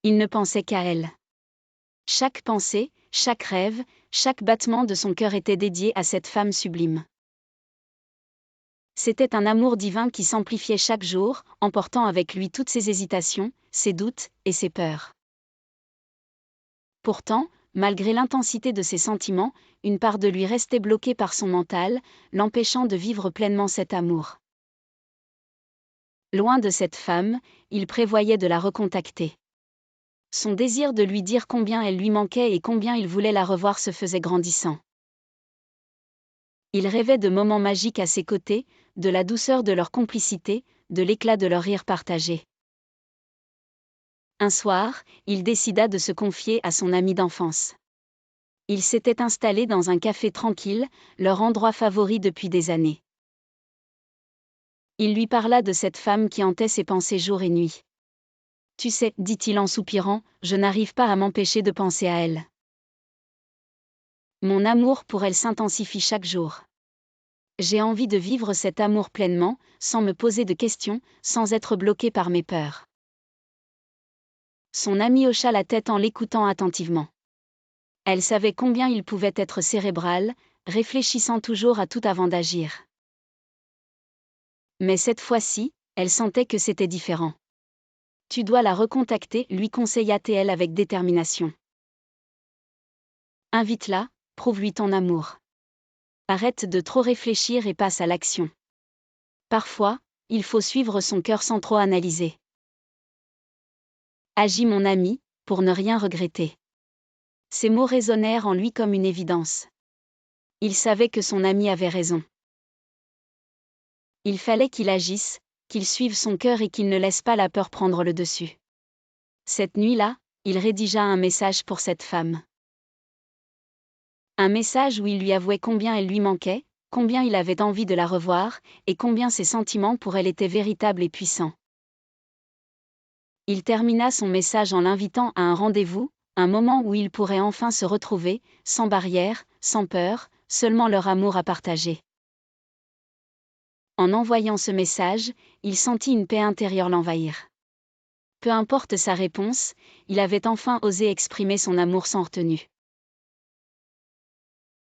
Il ne pensait qu'à elle. Chaque pensée, chaque rêve, chaque battement de son cœur était dédié à cette femme sublime. C'était un amour divin qui s'amplifiait chaque jour, emportant avec lui toutes ses hésitations, ses doutes et ses peurs. Pourtant, malgré l'intensité de ses sentiments, une part de lui restait bloquée par son mental, l'empêchant de vivre pleinement cet amour. Loin de cette femme, il prévoyait de la recontacter. Son désir de lui dire combien elle lui manquait et combien il voulait la revoir se faisait grandissant. Il rêvait de moments magiques à ses côtés, de la douceur de leur complicité, de l'éclat de leur rire partagé. Un soir, il décida de se confier à son ami d'enfance. Ils s'étaient installés dans un café tranquille, leur endroit favori depuis des années. Il lui parla de cette femme qui hantait ses pensées jour et nuit. « Tu sais, dit-il en soupirant, je n'arrive pas à m'empêcher de penser à elle. Mon amour pour elle s'intensifie chaque jour. J'ai envie de vivre cet amour pleinement, sans me poser de questions, sans être bloqué par mes peurs. » Son ami hocha la tête en l'écoutant attentivement. Elle savait combien il pouvait être cérébral, réfléchissant toujours à tout avant d'agir. Mais cette fois-ci, elle sentait que c'était différent. « Tu dois la recontacter, lui conseilla-t-elle avec détermination. Invite-la, prouve-lui ton amour. Arrête de trop réfléchir et passe à l'action. Parfois, il faut suivre son cœur sans trop analyser. Agis mon ami, pour ne rien regretter. » Ces mots résonnèrent en lui comme une évidence. Il savait que son ami avait raison. Il fallait qu'il agisse, qu'il suive son cœur et qu'il ne laisse pas la peur prendre le dessus. Cette nuit-là, il rédigea un message pour cette femme. Un message où il lui avouait combien elle lui manquait, combien il avait envie de la revoir, et combien ses sentiments pour elle étaient véritables et puissants. Il termina son message en l'invitant à un rendez-vous, un moment où ils pourraient enfin se retrouver, sans barrière, sans peur, seulement leur amour à partager. En envoyant ce message, il sentit une paix intérieure l'envahir. Peu importe sa réponse, il avait enfin osé exprimer son amour sans retenue.